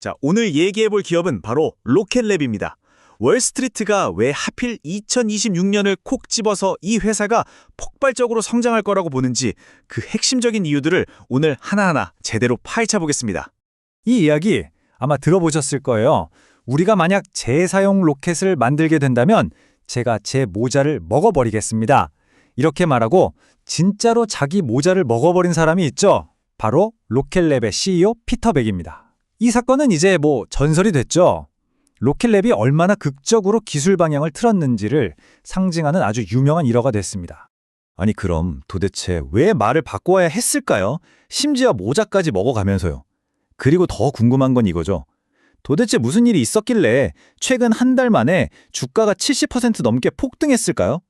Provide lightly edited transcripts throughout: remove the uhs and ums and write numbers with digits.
자, 오늘 얘기해볼 기업은 바로 로켓랩입니다. 월스트리트가 왜 하필 2026년을 콕 집어서 이 회사가 폭발적으로 성장할 거라고 보는지 그 핵심적인 이유들을 오늘 하나하나 제대로 파헤쳐 보겠습니다. 이 이야기 아마 들어보셨을 거예요. 우리가 만약 재사용 로켓을 만들게 된다면 제가 제 모자를 먹어버리겠습니다. 이렇게 말하고 진짜로 자기 모자를 먹어버린 사람이 있죠. 바로 로켓랩의 CEO 피터 백입니다. 이 사건은 이제 전설이 됐죠. 로켓랩이 얼마나 극적으로 기술 방향을 틀었는지를 상징하는 아주 유명한 일화가 됐습니다. 아니 그럼 도대체 왜 말을 바꿔야 했을까요? 심지어 모자까지 먹어가면서요. 그리고 더 궁금한 건 이거죠. 도대체 무슨 일이 있었길래 최근 한 달 만에 주가가 70% 넘게 폭등했을까요?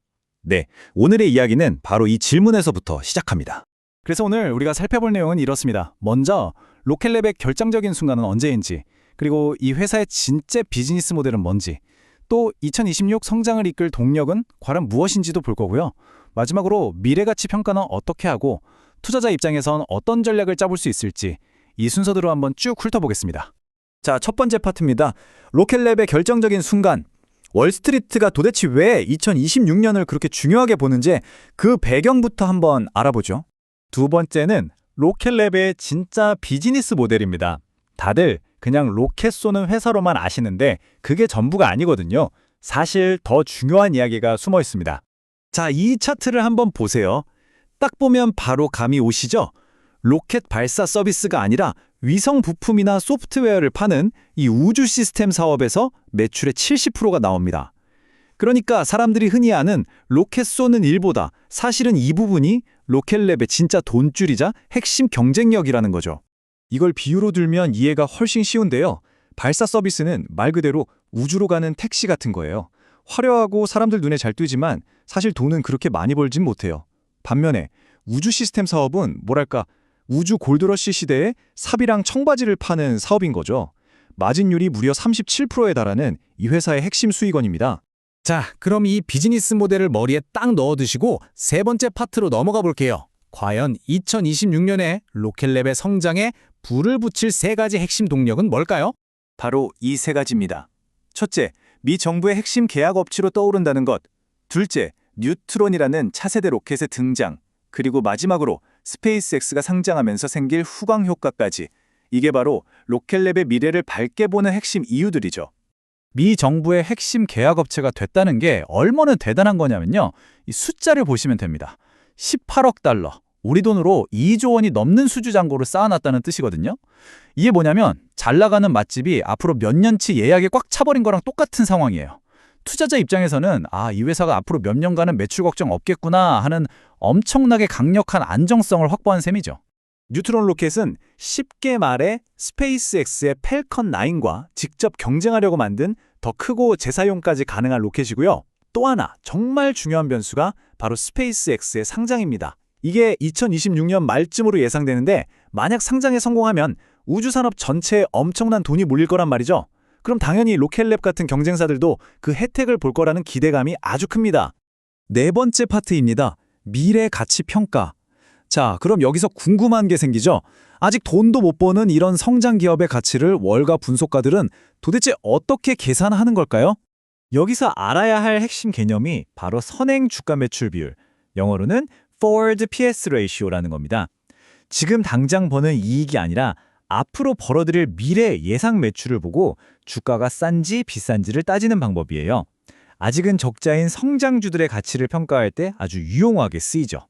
네, 오늘의 이야기는 바로 이 질문에서부터 시작합니다. 그래서 오늘 우리가 살펴볼 내용은 이렇습니다. 먼저 로켓랩의 결정적인 순간은 언제인지, 그리고 이 회사의 진짜 비즈니스 모델은 뭔지, 또 2026 성장을 이끌 동력은 과연 무엇인지도 볼 거고요. 마지막으로 미래가치 평가는 어떻게 하고 투자자 입장에선 어떤 전략을 짜볼 수 있을지 이 순서대로 한번 쭉 훑어보겠습니다. 자, 첫 번째 파트입니다. 로켓랩의 결정적인 순간. 월스트리트가 도대체 왜 2026년을 그렇게 중요하게 보는지 그 배경부터 한번 알아보죠. 두 번째는 로켓랩의 진짜 비즈니스 모델입니다. 다들 그냥 로켓 쏘는 회사로만 아시는데 그게 전부가 아니거든요. 사실 더 중요한 이야기가 숨어 있습니다. 자, 이 차트를 한번 보세요. 딱 보면 바로 감이 오시죠? 로켓 발사 서비스가 아니라 위성 부품이나 소프트웨어를 파는 이 우주 시스템 사업에서 매출의 70%가 나옵니다. 그러니까 사람들이 흔히 아는 로켓 쏘는 일보다 사실은 이 부분이 로켓랩의 진짜 돈줄이자 핵심 경쟁력이라는 거죠. 이걸 비유로 들면 이해가 훨씬 쉬운데요. 발사 서비스는 말 그대로 우주로 가는 택시 같은 거예요. 화려하고 사람들 눈에 잘 띄지만 사실 돈은 그렇게 많이 벌진 못해요. 반면에 우주 시스템 사업은 우주 골드러시 시대에 삽이랑 청바지를 파는 사업인 거죠. 마진율이 무려 37%에 달하는 이 회사의 핵심 수익원입니다. 자, 그럼 이 비즈니스 모델을 머리에 딱 넣어두시고 세 번째 파트로 넘어가 볼게요. 과연 2026년에 로켓랩의 성장에 불을 붙일 세 가지 핵심 동력은 뭘까요? 바로 이 세 가지입니다. 첫째, 미 정부의 핵심 계약 업체로 떠오른다는 것. 둘째, 뉴트론이라는 차세대 로켓의 등장. 그리고 마지막으로 스페이스X가 상장하면서 생길 후광 효과까지. 이게 바로 로켓랩의 미래를 밝게 보는 핵심 이유들이죠. 미 정부의 핵심 계약업체가 됐다는 게 얼마나 대단한 거냐면요. 이 숫자를 보시면 됩니다. 18억 달러, 우리 돈으로 2조 원이 넘는 수주 잔고를 쌓아놨다는 뜻이거든요. 이게 뭐냐면 잘 나가는 맛집이 앞으로 몇 년치 예약에 꽉 차버린 거랑 똑같은 상황이에요. 투자자 입장에서는 이 회사가 앞으로 몇 년간은 매출 걱정 없겠구나 하는 엄청나게 강력한 안정성을 확보한 셈이죠. 뉴트론 로켓은 쉽게 말해 스페이스X의 펠컨 9과 직접 경쟁하려고 만든 더 크고 재사용까지 가능한 로켓이고요. 또 하나 정말 중요한 변수가 바로 스페이스X의 상장입니다. 이게 2026년 말쯤으로 예상되는데 만약 상장에 성공하면 우주산업 전체에 엄청난 돈이 몰릴 거란 말이죠. 그럼 당연히 로켓랩 같은 경쟁사들도 그 혜택을 볼 거라는 기대감이 아주 큽니다. 네 번째 파트입니다. 미래 가치 평가. 자, 그럼 여기서 궁금한 게 생기죠? 아직 돈도 못 버는 이런 성장 기업의 가치를 월가 분석가들은 도대체 어떻게 계산하는 걸까요? 여기서 알아야 할 핵심 개념이 바로 선행 주가 매출 비율, 영어로는 Forward PS Ratio라는 겁니다. 지금 당장 버는 이익이 아니라 앞으로 벌어들일 미래 예상 매출을 보고 주가가 싼지 비싼지를 따지는 방법이에요. 아직은 적자인 성장주들의 가치를 평가할 때 아주 유용하게 쓰이죠.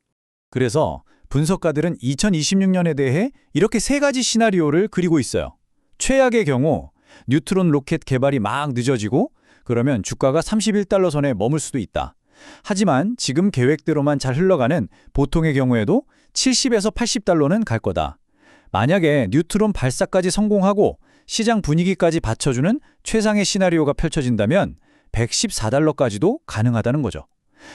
그래서 분석가들은 2026년에 대해 이렇게 세 가지 시나리오를 그리고 있어요. 최악의 경우 뉴트론 로켓 개발이 막 늦어지고 그러면 주가가 31달러 선에 머물 수도 있다. 하지만 지금 계획대로만 잘 흘러가는 보통의 경우에도 70에서 80달러는 갈 거다. 만약에 뉴트론 발사까지 성공하고 시장 분위기까지 받쳐주는 최상의 시나리오가 펼쳐진다면 114달러까지도 가능하다는 거죠.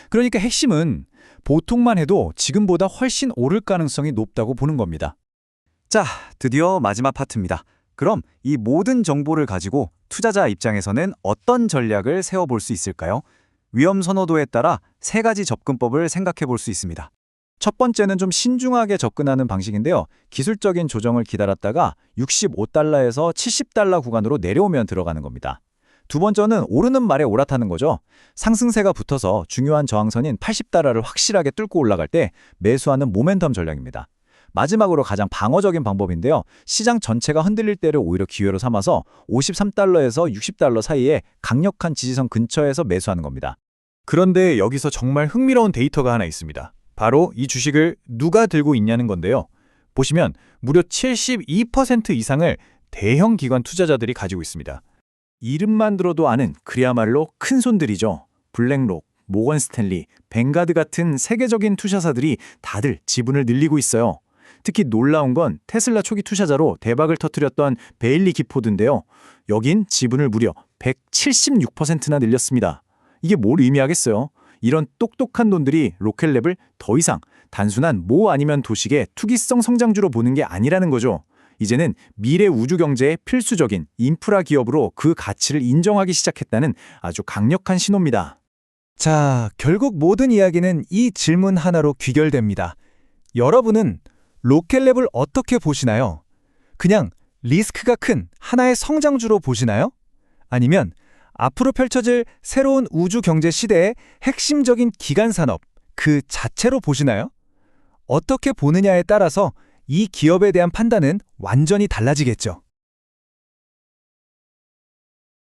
그러니까 핵심은 보통만 해도 지금보다 훨씬 오를 가능성이 높다고 보는 겁니다. 자, 드디어 마지막 파트입니다. 그럼 이 모든 정보를 가지고 투자자 입장에서는 어떤 전략을 세워볼 수 있을까요? 위험 선호도에 따라 세 가지 접근법을 생각해 볼 수 있습니다. 첫 번째는 좀 신중하게 접근하는 방식인데요. 기술적인 조정을 기다렸다가 65달러에서 70달러 구간으로 내려오면 들어가는 겁니다. 두 번째는 오르는 말에 올라타는 거죠. 상승세가 붙어서 중요한 저항선인 80달러를 확실하게 뚫고 올라갈 때 매수하는 모멘텀 전략입니다. 마지막으로 가장 방어적인 방법인데요. 시장 전체가 흔들릴 때를 오히려 기회로 삼아서 53달러에서 60달러 사이에 강력한 지지선 근처에서 매수하는 겁니다. 그런데 여기서 정말 흥미로운 데이터가 하나 있습니다. 바로 이 주식을 누가 들고 있냐는 건데요. 보시면 무려 72% 이상을 대형 기관 투자자들이 가지고 있습니다. 이름만 들어도 아는 그야말로 큰 손들이죠. 블랙록, 모건 스탠리, 뱅가드 같은 세계적인 투자사들이 다들 지분을 늘리고 있어요. 특히 놀라운 건 테슬라 초기 투자자로 대박을 터뜨렸던 베일리 기포드인데요. 여긴 지분을 무려 176%나 늘렸습니다. 이게 뭘 의미하겠어요? 이런 똑똑한 돈들이 로켓랩을 더 이상 단순한 모 아니면 도식의 투기성 성장주로 보는 게 아니라는 거죠. 이제는 미래 우주 경제의 필수적인 인프라 기업으로 그 가치를 인정하기 시작했다는 아주 강력한 신호입니다. 자, 결국 모든 이야기는 이 질문 하나로 귀결됩니다. 여러분은 로켓랩을 어떻게 보시나요? 그냥 리스크가 큰 하나의 성장주로 보시나요? 아니면 앞으로 펼쳐질 새로운 우주 경제 시대의 핵심적인 기간 산업 그 자체로 보시나요? 어떻게 보느냐에 따라서 이 기업에 대한 판단은 완전히 달라지겠죠.